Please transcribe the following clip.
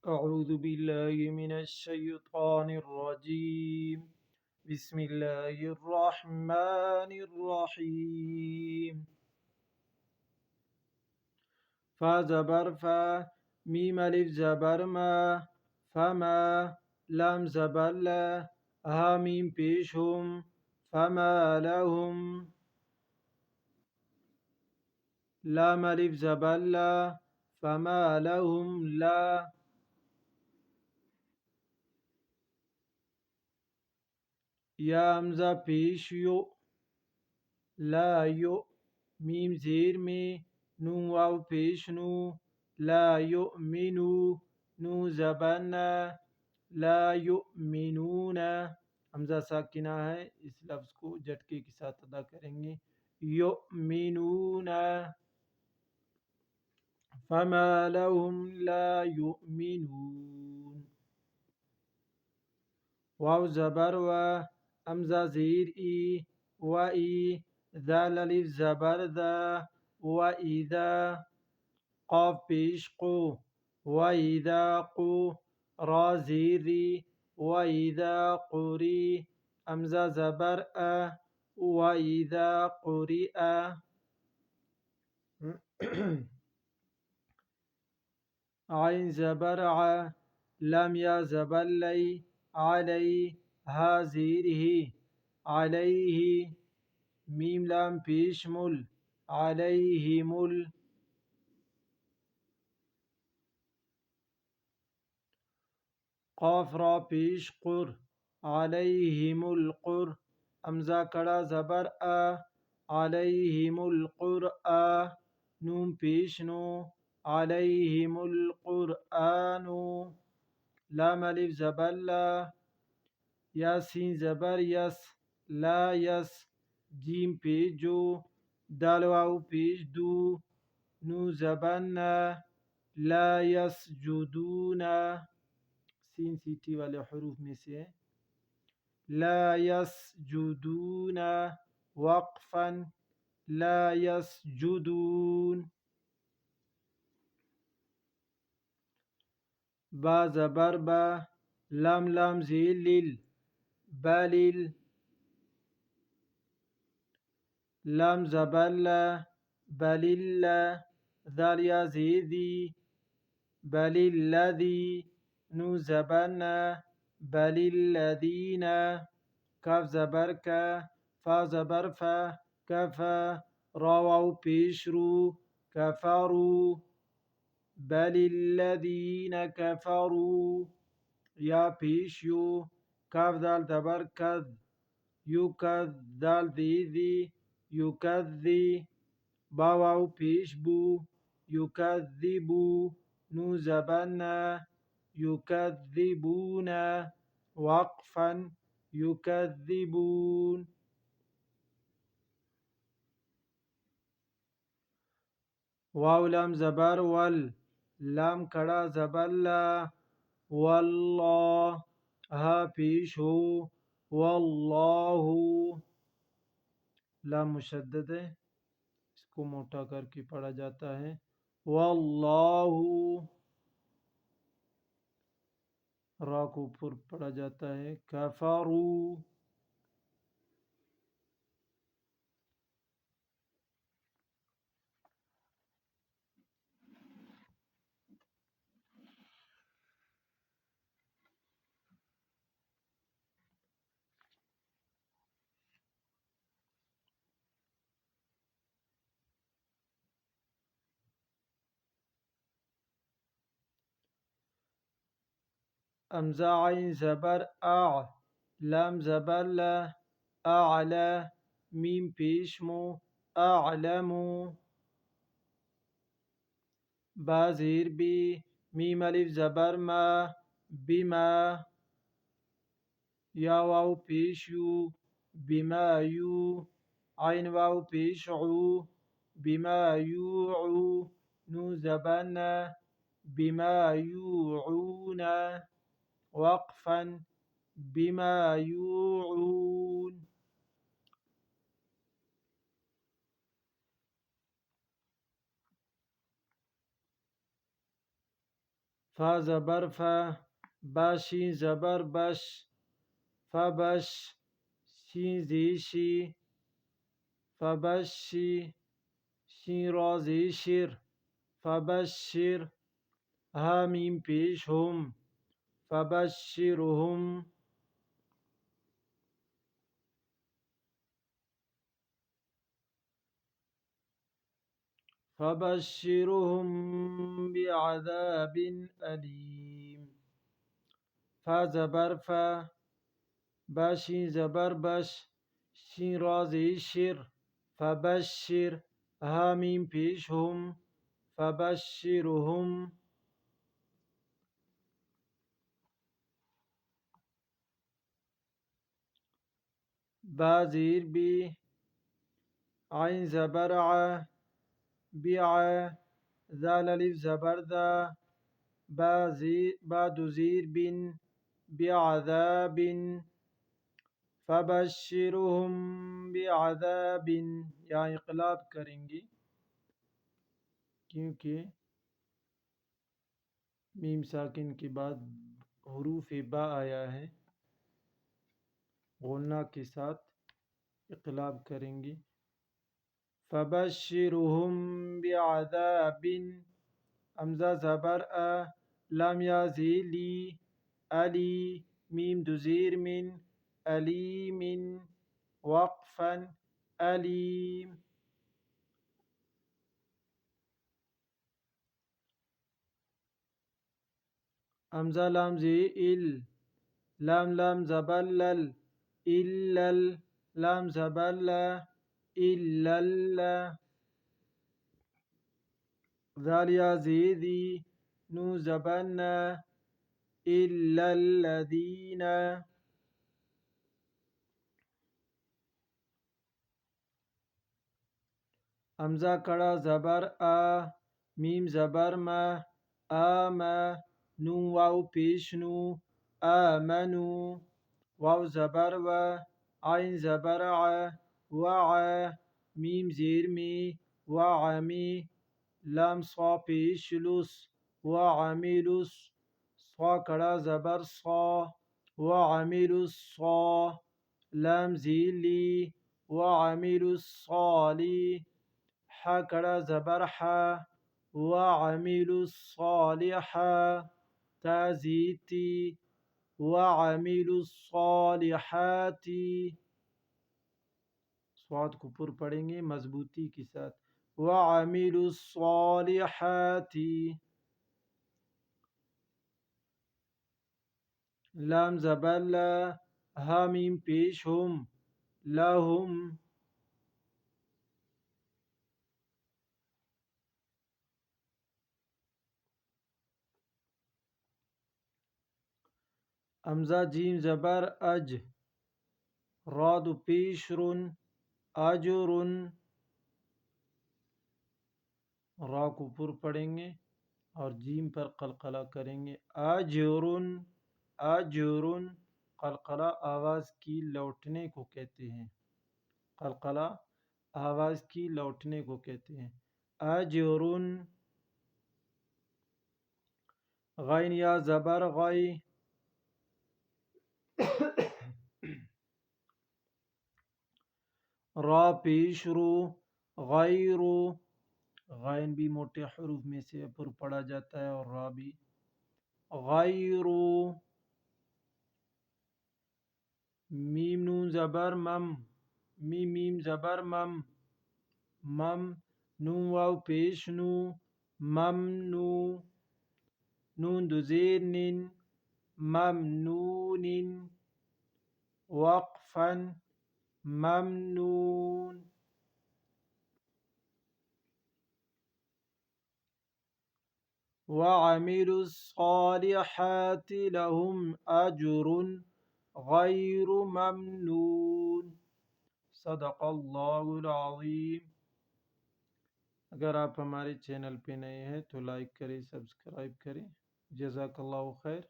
أعوذ بالله من الشيطان الرجيم بسم الله الرحمن الرحيم فا زبر فا ميم ألف زبر ما فما لام زبر لا ها ميم پیشهم فما لهم لام ألف زبر لا فما لهم لا یا حمزہ پیش یو لا یو میم زیر میں نون واو پیش نو لا یؤمنو نو زبانہ لا یؤمنون حمزہ ساکنہ ہے، اس لفظ کو جھٹکے کے ساتھ ادا کریں گے یؤمنون فما لهم لا یؤمنون واو زبر و حمزہ زیر ای و ای ذال الف زبر ذا و اذا قاف پیش قو و اذا قو را زیر ری و اذا قری حمزہ زبر ا و اذا قرئ عین زبر ع لام یا زبر لی علی ہا زیر ہی علیہ میم لام پیش مل علیہم قاف را پیش قر علیہم القر حمزہ کڑا زبر ا علیہم القرآ نون پیش نو علیہم القرآن لام الف زبر لا یا سین زبر یس لا یس جیم پیش جو دال واو پیش دو نو زبانہ لا یسجدون سین سیٹی والے حروف میں سے ہے لا یسجدون وقفا لا یسجدون با زبر با لام لام زیر لیل بلیل لام زبر لا بلیل ذال یا زیر دی بلیل الذی نو زبانہ بلیل الذین کاف زبر کا فا زبر فا کفا را واو پیش رو کفروا بل الذین کفروا یا پیش یو کاف دال زبر کذ یکذ دال دیدی یکذی با واو پیش بو یکذبو نو زبانہ یکذبون وقفا یکذبون واو لام زبر ول لام کڑا زبر لا واللہ ہا پیش ہو واللہ لام مشدد ہے، اس کو موٹا کر کے پڑھا جاتا ہے واللہ را کو اوپر پڑھا جاتا ہے کفروا حمزہ عین زبر اع لام زبر لا اعلی میم پیش مو اعلمو با زیر بی میم الف زبر ما بما یا واو پیش یو بما یو عین واو پیش عو بما یوعو نو زبانہ بما یوعون وقفا بما یوعون فا زبر فا، با شین زبر بش، فبش، شین زی شی، فبشی، شین را زی شر، فبشر، ها میم پیش هم، فبشرهم، فبشرهم بعذاب أليم. فا زبر فا، با شین زبر بش، شین را زی شر، فبشر، ها میم پیش هم، فبشرهم، با زیر بی، عین زبر ع، بیع، ذال الف زبر ذا، با دو زیر بن، بعذاب، فبشرهم بعذاب، یہاں انقلاب کریں گی کیونکہ میم ساکن کے بعد حروف با آیا ہے، غنہ کے ساتھ انقلاب کریں گی. فبشرهم بعذاب، حمزہ زبر ا، لام یا ذیلی، علی، میم دو زیر من، علیم، وقفا، علیم. حمزہ لام زی ال، لام لام زبر لل، الل، لام زبر لا، الل، ذال یا زیدی، نو زبر نا، الا الذین. حمزہ کڑا زبر آ، میم زبر ما، آما، نون واو پیش نو، آمنو، واو زبر و، عین زبر ع، وع، میم زیر می، وعمی، لام صا پیش لس، وعملس، صا کڑا زبر صا، وعملوا الصا، لام زیلی، وعملوا الصالی، حا کڑا زبر حا، وعملوا الصالحا، تا زیتی، وعملوا الصالحات. صاد کو پر پڑھیں گے مضبوطی کے ساتھ، وعملوا الصالحات. لام زبر لا، ہا میم پیش ہم، لہم. حمزہ جیم زبر اج، راد پیش رن، اجرن، را کو پر پڑھیں گے اور جیم پر قلقلہ کریں گے، اجرن، اجرن. قلقلہ آواز کی لوٹنے کو کہتے ہیں، قلقلہ آواز کی لوٹنے کو کہتے ہیں. اجرن. غین یا زبر غی، را پیش رو، غیر، غین بھی موٹے حروف میں سے پر پڑھا جاتا ہے اور را بھی. غیر، میم نون زبر مم، میم میم زبر مم، مم، نون واو پیش نو، ممنو، نون دو زیر نن، ممنون، وقفا، ممنون. وعملوا الصالحات لهم أجر غیر ممنون. صدق اللہ العظیم. اگر آپ ہمارے چینل پہ نئے ہیں تو لائک کریں، سبسکرائب کریں. جزاک اللہ خیر.